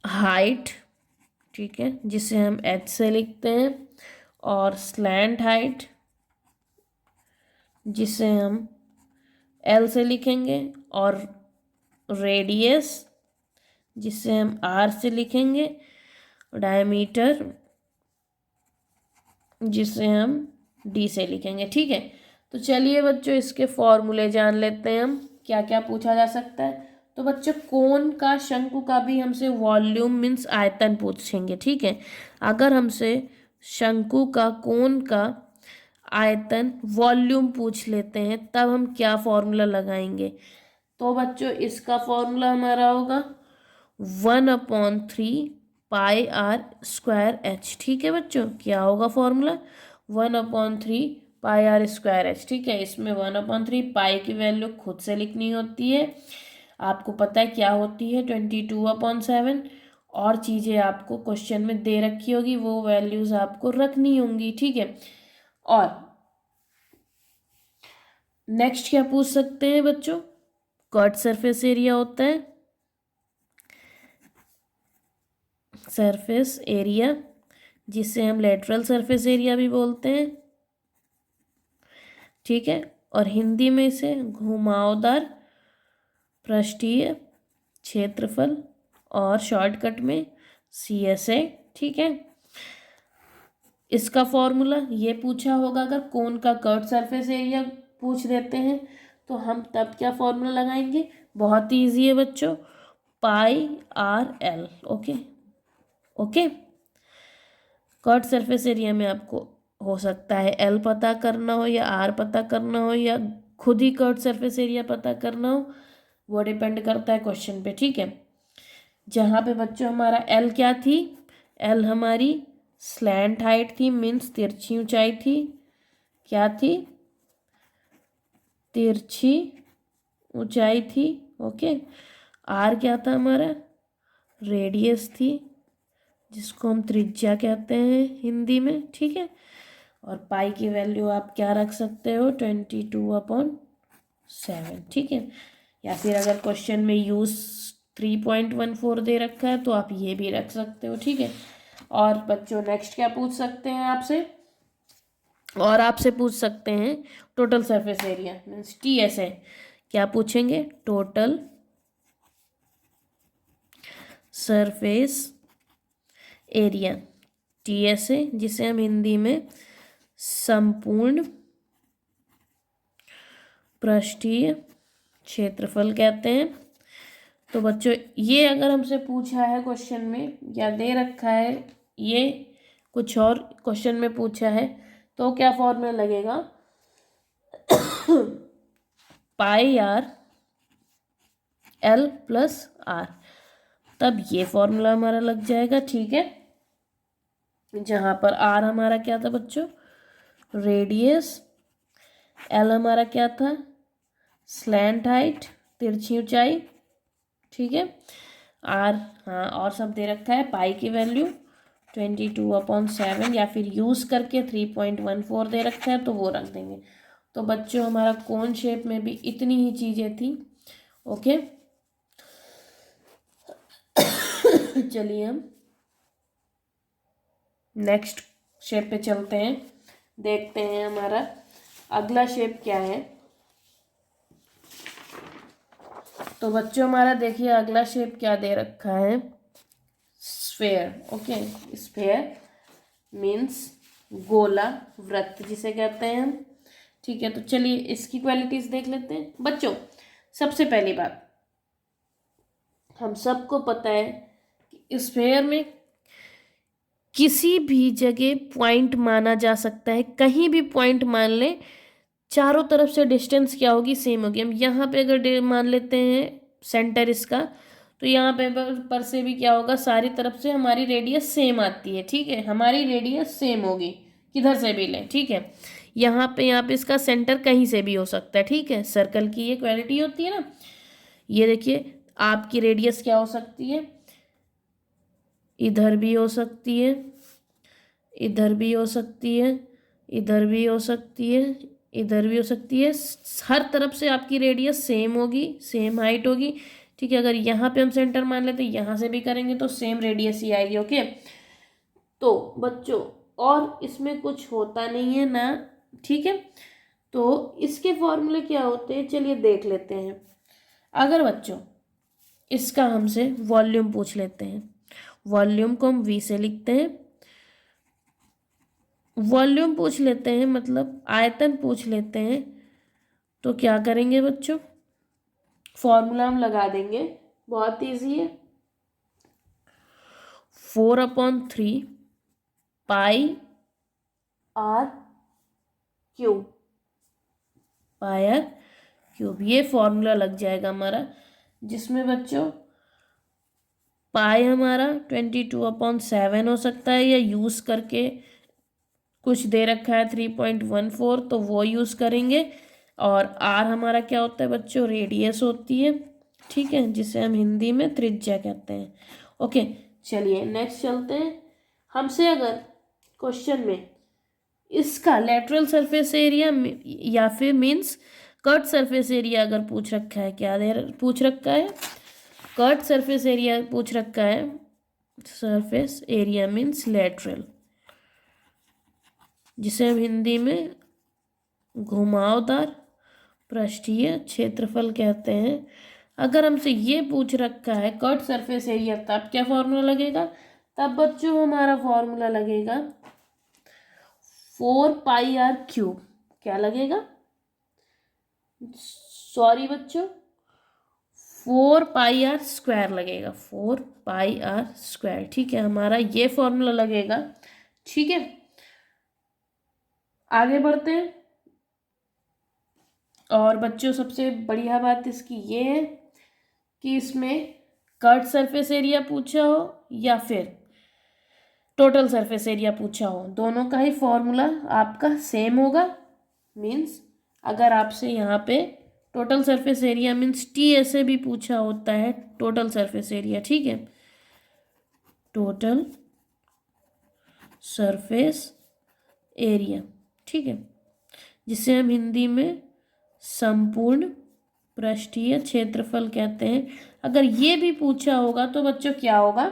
Speaker 1: हाइट, ठीक है, जिसे हम H से लिखते हैं, और स्लैंट हाइट, जिसे हम L से लिखेंगे, और रेडियस, जिसे हम R से लिखेंगे, डायमीटर, जिसे हम D से लिखेंगे, ठीक है। तो चलिए बच्चों इसके फॉर्मूले जान लेते हैं हम, क्या क्या पूछा जा सकता है। तो बच्चों कोन का, शंकु का भी हमसे वॉल्यूम मीन्स आयतन पूछेंगे, ठीक है। अगर हमसे शंकु का, कोन का आयतन, वॉल्यूम पूछ लेते हैं, तब हम क्या फॉर्मूला लगाएंगे। तो बच्चों इसका फॉर्मूला हमारा होगा 1/3 पाई आर स्क्वायर एच। ठीक है बच्चों, क्या होगा formula 1/3 pi r square h. ठीक है, इसमें 1/3 पाई की वैल्यू खुद से लिखनी होती है, आपको पता है क्या होती है 22/7, और चीज़ें आपको क्वेश्चन में दे रखी होगी, वो वैल्यूज़ आपको रखनी होंगी। ठीक है, और नेक्स्ट क्या पूछ सकते हैं बच्चों, कट सरफेस एरिया होता है, सरफेस एरिया जिसे हम लेटरल सरफेस एरिया भी बोलते हैं। ठीक है, और हिंदी में इसे घुमावदार पृष्ठीय क्षेत्रफल, और शॉर्टकट में CSA। ठीक है, इसका फॉर्मूला ये पूछा होगा, अगर कोन का कर्व सरफेस एरिया पूछ देते हैं तो हम तब क्या फॉर्मूला लगाएंगे, बहुत ही ईजी है बच्चों, pi R L. Okay okay, curve surface area में आपको हो सकता है एल पता करना हो या आर पता करना हो या खुद ही कर्व सरफेस एरिया पता करना हो, वो डिपेंड करता है क्वेश्चन पे। ठीक है, जहाँ पे बच्चों हमारा एल क्या थी, एल हमारी स्लैंट हाइट थी, मीन्स तिरछी ऊंचाई थी, क्या थी, तिरछी ऊंचाई थी। ओके, आर क्या था हमारा, रेडियस थी, जिसको हम त्रिज्या कहते हैं हिंदी में। ठीक है, और पाई की वैल्यू आप क्या रख सकते हो 22/7। ठीक है, या फिर अगर क्वेश्चन में यूज 3.14 दे रखा है तो आप ये भी रख सकते हो। ठीक है, और बच्चों नेक्स्ट क्या पूछ सकते हैं आपसे, और आपसे पूछ सकते हैं total surface area means TSA। क्या पूछेंगे, टोटल सरफेस एरिया, TSA, जिसे हम हिंदी में संपूर्ण पृष्ठीय क्षेत्रफल कहते हैं। तो बच्चों ये अगर हमसे पूछा है क्वेश्चन में या दे रखा है, ये कुछ और क्वेश्चन में पूछा है, तो क्या फॉर्मूला लगेगा पाई आर एल प्लस आर, तब ये फॉर्मूला हमारा लग जाएगा। ठीक है, जहाँ पर आर हमारा क्या था बच्चों, रेडियस, एल हमारा क्या था, स्लैंट हाइट, तिरछी ऊंचाई। ठीक है, आर हाँ और सब दे रखा है, पाई की वैल्यू 22/7 या फिर यूज़ करके 3.14 दे रखा है तो वो रख देंगे। तो बच्चों हमारा कोन शेप में भी इतनी ही चीज़ें थी। ओके चलिए हम नेक्स्ट शेप पे चलते हैं, देखते हैं हमारा अगला शेप क्या है। तो बच्चों हमारा देखिए अगला शेप क्या दे रखा है, स्फेयर। ओके, स्फेयर मीन्स गोला, वृत्त जिसे कहते हैं हम। ठीक है, तो चलिए इसकी क्वालिटीज देख लेते हैं बच्चों। सबसे पहली बात, हम सबको पता है कि स्फेयर में किसी भी जगह पॉइंट माना जा सकता है, कहीं भी पॉइंट मान लें, चारों तरफ से डिस्टेंस क्या होगी, सेम होगी। हम यहाँ पे अगर मान लेते हैं सेंटर इसका, तो यहाँ पे पर से भी क्या होगा, सारी तरफ से हमारी रेडियस सेम आती है। ठीक है, हमारी रेडियस सेम होगी किधर से भी लें। ठीक है, यहाँ पे इसका सेंटर कहीं से भी हो सकता है। ठीक है, सर्कल की ये क्वालिटी होती है ना। ये देखिए आपकी रेडियस क्या हो सकती है, इधर भी हो सकती है, इधर भी हो सकती है, इधर भी हो सकती है, इधर भी हो सकती है। हर तरफ से आपकी रेडियस सेम होगी, सेम हाइट होगी। ठीक है, अगर यहाँ पे हम सेंटर मान लेते हैं, यहाँ से भी करेंगे तो सेम रेडियस ही आएगी। ओके, तो बच्चों और इसमें कुछ होता नहीं है ना। ठीक है, तो इसके फॉर्मूले क्या होते हैं चलिए देख लेते हैं। अगर बच्चों इसका हमसे वॉल्यूम पूछ लेते हैं, वॉल्यूम को हम V से लिखते हैं, वॉल्यूम पूछ लेते हैं मतलब आयतन पूछ लेते हैं, तो क्या करेंगे बच्चों, फॉर्मूला हम लगा देंगे, बहुत इजी है, 4/3 pi R cube, pi R cube, ये फॉर्मूला लग जाएगा हमारा, जिसमें बच्चों पाई हमारा 22/7 हो सकता है, या यूज़ करके कुछ दे रखा है 3.14 तो वो यूज़ करेंगे। और आर हमारा क्या होता है बच्चों, रेडियस होती है, ठीक है, जिसे हम हिंदी में त्रिज्या कहते हैं। ओके, चलिए नेक्स्ट चलते हैं। हमसे अगर क्वेश्चन में इसका लेटरल सरफेस एरिया या फिर मीन्स कट सरफेस एरिया अगर पूछ रखा है, क्या पूछ रखा है, कट सरफेस एरिया पूछ रखा है, सरफेस एरिया मीन्स लेटरल, जिसे हम हिंदी में घुमावदार पृष्ठीय क्षेत्रफल कहते हैं। अगर हमसे ये पूछ रखा है कट सरफेस एरिया, तब क्या फॉर्मूला लगेगा, तब बच्चों हमारा फॉर्मूला लगेगा 4πr³। क्या लगेगा, सॉरी बच्चों, 4πr² लगेगा, 4πr², ठीक है, हमारा ये फॉर्मूला लगेगा। ठीक है, आगे बढ़ते हैं। और बच्चों सबसे बढ़िया बात इसकी ये है कि इसमें कट सरफेस एरिया पूछा हो या फिर टोटल सरफेस एरिया पूछा हो, दोनों का ही फॉर्मूला आपका सेम होगा। मीन्स अगर आपसे यहाँ पे total surface area means T ऐसे भी पूछा होता है, टोटल सरफेस एरिया, ठीक है, टोटल सरफेस एरिया, ठीक है, जिसे हम हिंदी में संपूर्ण पृष्ठीय क्षेत्रफल कहते हैं। अगर ये भी पूछा होगा तो बच्चों क्या होगा,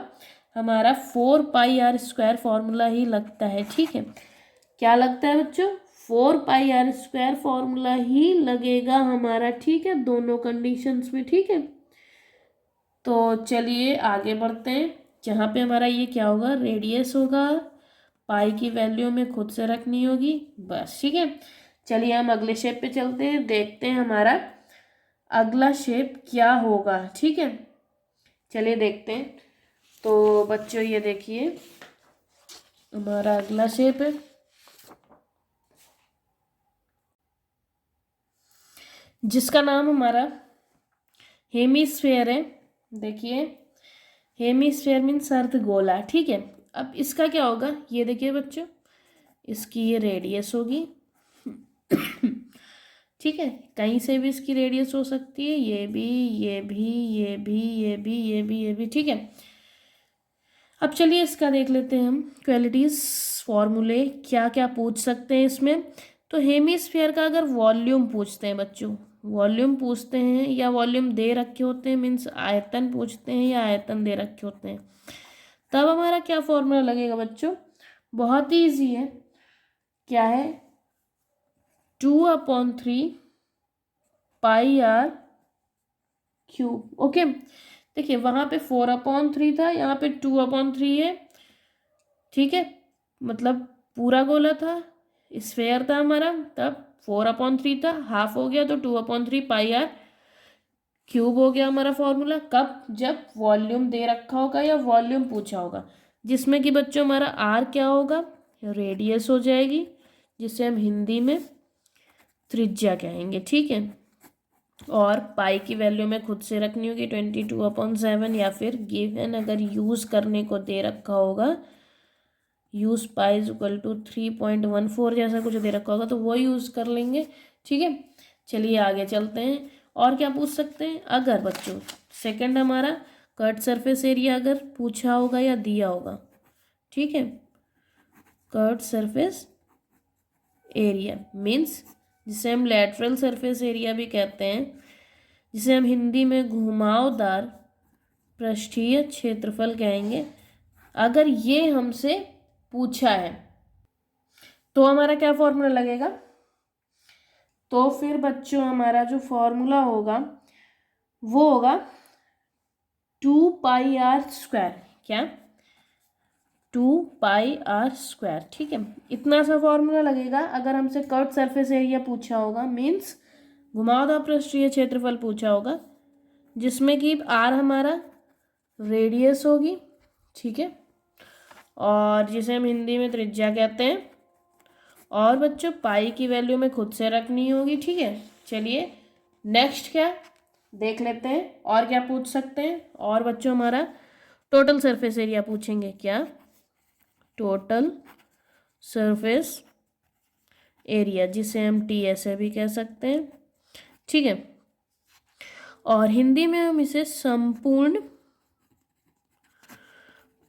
Speaker 1: हमारा 4πr² फॉर्मूला ही लगता है। ठीक है, क्या लगता है बच्चों, 4πr² फॉर्मूला ही लगेगा हमारा, ठीक है, दोनों कंडीशंस में। ठीक है, तो चलिए आगे बढ़ते हैं। जहाँ पे हमारा ये क्या होगा, रेडियस होगा, पाई की वैल्यू में खुद से रखनी होगी बस। ठीक है, चलिए हम अगले शेप पे चलते हैं, देखते हैं हमारा अगला शेप क्या होगा। ठीक है, चलिए देखते हैं। तो बच्चों ये देखिए हमारा अगला शेप है, जिसका नाम हमारा हेमीस्फेयर है। देखिए हेमीस्फेयर मीन्स अर्धगोला। ठीक है, अब इसका क्या होगा, ये देखिए बच्चों, इसकी ये रेडियस होगी ठीक है, कहीं से भी इसकी रेडियस हो सकती है, ये भी, ये भी, ये भी, ये भी, ये भी, ये भी। ठीक है, अब चलिए इसका देख लेते हैं हम क्वालिटीज, फॉर्मूले क्या क्या पूछ सकते हैं इसमें। तो हेमीस्फेयर का अगर वॉल्यूम पूछते हैं बच्चों, वॉल्यूम पूछते हैं या वॉल्यूम दे रखे होते हैं, मीन्स आयतन पूछते हैं या आयतन दे रखे होते हैं, तब हमारा क्या फॉर्मूला लगेगा बच्चों, बहुत ही ईजी है, क्या है, 2/3 πr³ ओके, देखिए वहाँ पे 4/3 था, यहाँ पे 2/3 है। ठीक है, मतलब पूरा गोला था, स्फेयर था हमारा, तब 4/3 था, हाफ हो गया तो 2/3 πr³ हो गया हमारा फॉर्मूला। कब, जब वॉल्यूम दे रखा होगा या वॉल्यूम पूछा होगा, जिसमें कि बच्चों हमारा आर क्या होगा, रेडियस हो जाएगी, जिसे हम हिंदी में त्रिज्या कहेंगे। ठीक है, और पाई की वैल्यू में खुद से रखनी होगी 22/7, या फिर गिवन अगर यूज़ करने को दे रखा होगा, यूज़ पाई इक्वल टू 3.14 जैसा कुछ दे रखा होगा तो वो यूज़ कर लेंगे। ठीक है, चलिए आगे चलते हैं। और क्या पूछ सकते हैं, अगर बच्चों सेकंड हमारा कट सरफेस एरिया अगर पूछा होगा या दिया होगा, ठीक है, कट सरफेस एरिया मीन्स जिसे हम लेटरल सरफेस एरिया भी कहते हैं, जिसे हम हिंदी में घुमावदार पृष्ठीय क्षेत्रफल कहेंगे। अगर ये हमसे पूछा है तो हमारा क्या फॉर्मूला लगेगा, तो फिर बच्चों हमारा जो फॉर्मूला होगा वो होगा 2πr²। क्या, 2πr²। ठीक है, इतना सा फॉर्मूला लगेगा अगर हमसे कट सरफेस एरिया पूछा होगा, मीन्स घुमावदार पृष्ठीय क्षेत्रफल पूछा होगा, जिसमें कि आर हमारा रेडियस होगी। ठीक है, और जिसे हम हिंदी में त्रिज्या कहते हैं, और बच्चों पाई की वैल्यू में खुद से रखनी होगी, ठीक है। चलिए नेक्स्ट क्या देख लेते हैं, और क्या पूछ सकते हैं। और बच्चों हमारा टोटल सरफेस एरिया पूछेंगे, क्या टोटल सरफेस एरिया, जिसे हम टी ऐसे भी कह सकते हैं, ठीक है। और हिंदी में हम इसे संपूर्ण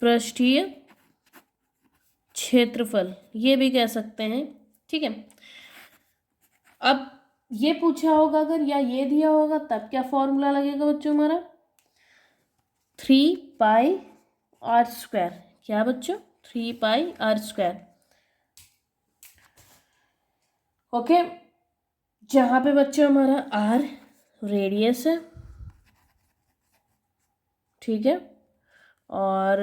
Speaker 1: पृष्ठीय क्षेत्रफल ये भी कह सकते हैं, ठीक है। अब ये पूछा होगा अगर या ये दिया होगा तब क्या फॉर्मूला लगेगा बच्चों हमारा, 3πr²। क्या बच्चों, 3πr²। ओके, जहां पे बच्चों हमारा आर रेडियस है, ठीक है। और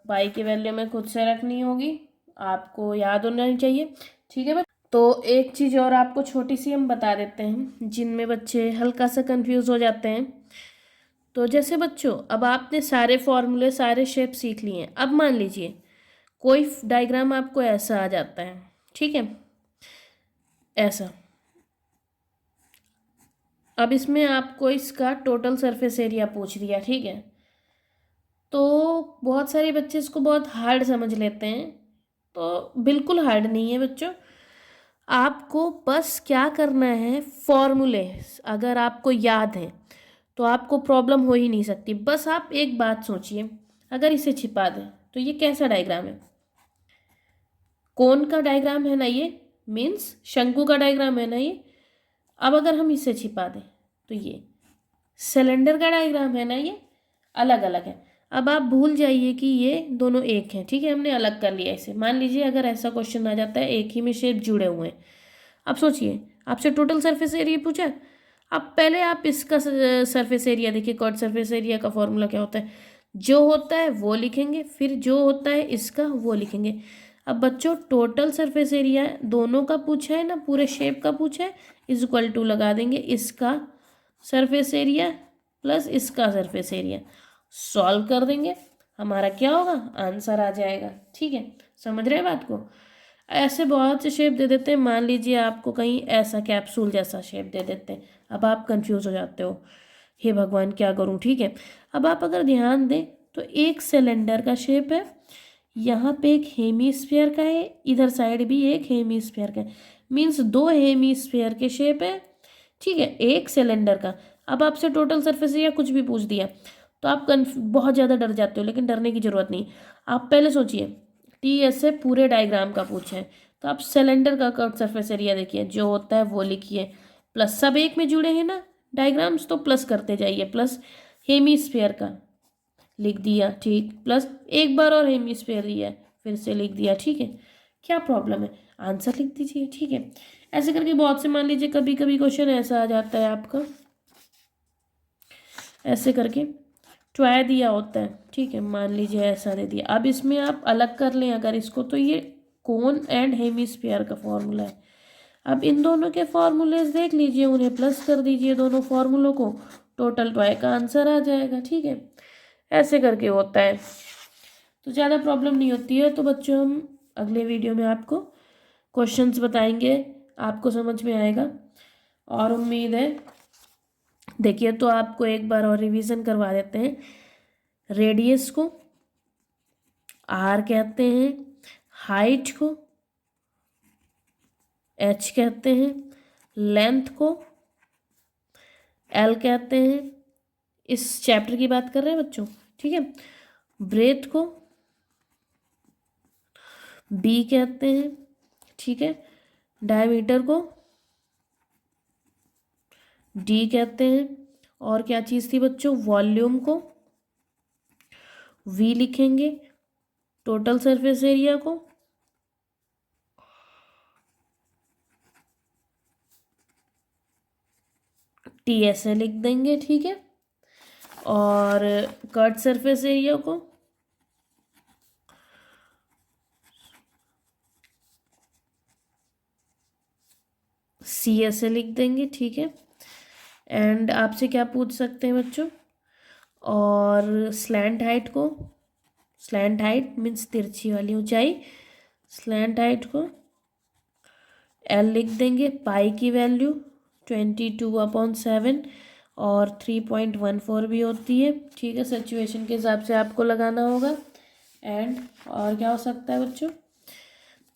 Speaker 1: पाई की वैल्यू में खुद से रखनी होगी, आपको याद होना चाहिए, ठीक है। तो एक चीज़ और आपको छोटी सी हम बता देते हैं, जिनमें बच्चे हल्का सा कंफ्यूज हो जाते हैं। तो जैसे बच्चों अब आपने सारे फॉर्मूले सारे शेप सीख लिए हैं। अब मान लीजिए कोई डायग्राम आपको ऐसा आ जाता है, ठीक है, ऐसा। अब इसमें आपको इसका टोटल सरफेस एरिया पूछ दिया, ठीक है। तो बहुत सारे बच्चे इसको बहुत हार्ड समझ लेते हैं, तो बिल्कुल हार्ड नहीं है बच्चों। आपको बस क्या करना है, फॉर्मूले अगर आपको याद है तो आपको प्रॉब्लम हो ही नहीं सकती। बस आप एक बात सोचिए, अगर इसे छिपा दें तो ये कैसा डायग्राम है, कोन का डायग्राम है ना ये, मीन्स शंकु का डायग्राम है ना ये। अब अगर हम इसे छिपा दें तो ये सिलेंडर का डायग्राम है ना, ये अलग अलग है। अब आप भूल जाइए कि ये दोनों एक हैं, ठीक है, हमने अलग कर लिया इसे। मान लीजिए अगर ऐसा क्वेश्चन आ जाता है, एक ही में शेप जुड़े हुए हैं। अब सोचिए आपसे टोटल सरफेस एरिया पूछा है, अब पहले आप इसका सरफेस एरिया देखिए, कॉट सरफेस एरिया का फॉर्मूला क्या होता है, जो होता है वो लिखेंगे, फिर जो होता है इसका वो लिखेंगे। अब बच्चों टोटल सरफेस एरिया दोनों का पूछा है ना, पूरे शेप का पूछा है, इज इक्वल टू लगा देंगे इसका सरफेस एरिया प्लस इसका सरफेस एरिया, सॉल्व कर देंगे, हमारा क्या होगा, आंसर आ जाएगा, ठीक है। समझ रहे हैं बात को। ऐसे बहुत से शेप दे देते हैं, मान लीजिए आपको कहीं ऐसा कैप्सूल जैसा शेप दे देते हैं, अब आप कंफ्यूज हो जाते हो, हे भगवान क्या करूं, ठीक है। अब आप अगर ध्यान दें तो एक सिलेंडर का शेप है, यहाँ पे एक हेमीस्फीयर का है, इधर साइड भी एक हेमीस्फीयर का है, मीन्स दो हेमीस्फीयर के शेप है, ठीक है, एक सिलेंडर का। अब आपसे टोटल सरफेस या कुछ भी पूछ दिया तो आप बहुत ज़्यादा डर जाते हो, लेकिन डरने की ज़रूरत नहीं। आप पहले सोचिए टी ऐसे पूरे डायग्राम का पूछे हैं, तो आप सिलेंडर का कर्व सरफेस एरिया देखिए, जो होता है वो लिखिए, प्लस सब एक में जुड़े हैं ना डायग्राम्स, तो प्लस करते जाइए, प्लस हेमीस्फीयर का लिख दिया, ठीक, प्लस एक बार और हेमीस्फीयर दिया है फिर से लिख दिया, ठीक है। क्या प्रॉब्लम है, आंसर लिख दीजिए, ठीक है। ऐसे करके बहुत से, मान लीजिए कभी कभी क्वेश्चन ऐसा आ जाता है आपका, ऐसे करके ट्वाय दिया होता है, ठीक है, मान लीजिए ऐसा दे दिया। अब इसमें आप अलग कर लें अगर इसको, तो ये कोन एंड हेमिस्फीयर का फॉर्मूला है। अब इन दोनों के फॉर्मूलेज देख लीजिए, उन्हें प्लस कर दीजिए दोनों फॉर्मूलों को, टोटल ट्वाय का आंसर आ जाएगा, ठीक है। ऐसे करके होता है, तो ज़्यादा प्रॉब्लम नहीं होती है। तो बच्चों हम अगले वीडियो में आपको क्वेश्चंस बताएंगे, आपको समझ में आएगा, और उम्मीद है। देखिए तो आपको एक बार और रिवीजन करवा देते हैं। रेडियस को आर कहते हैं, हाइट को एच कहते हैं, लेंथ को एल कहते हैं, इस चैप्टर की बात कर रहे हैं बच्चों, ठीक है। ब्रेथ को बी कहते हैं, ठीक है। डायमीटर को डी कहते हैं, और क्या चीज़ थी बच्चों, वॉल्यूम को वी लिखेंगे, टोटल सरफेस एरिया को टी ऐसे लिख देंगे, ठीक है। और कट सरफेस एरिया को सी ऐसे लिख देंगे, ठीक है। एंड आपसे क्या पूछ सकते हैं बच्चों, और स्लैंट हाइट को, स्लैंट हाइट मीन्स तिरछी वाली ऊंचाई, स्लैंट हाइट को एल लिख देंगे, पाई की वैल्यू 22/7 और 3.14 भी होती है। ठीक है, सिचुएशन के हिसाब से आपको लगाना होगा। एंड और क्या हो सकता है बच्चों,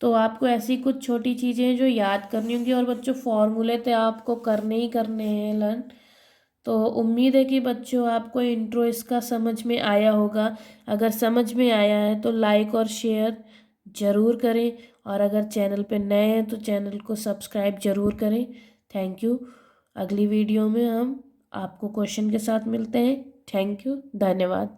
Speaker 1: तो आपको ऐसी कुछ छोटी चीज़ें जो याद करनी होंगी, और बच्चों फॉर्मूले तो आपको करने ही करने हैं लर्न। तो उम्मीद है कि बच्चों आपको इंट्रो इसका समझ में आया होगा। अगर समझ में आया है तो लाइक और शेयर ज़रूर करें, और अगर चैनल पे नए हैं तो चैनल को सब्सक्राइब ज़रूर करें। Thank you. अगली वीडियो में हम आपको क्वेश्चन के साथ मिलते हैं। थैंक यू, धन्यवाद।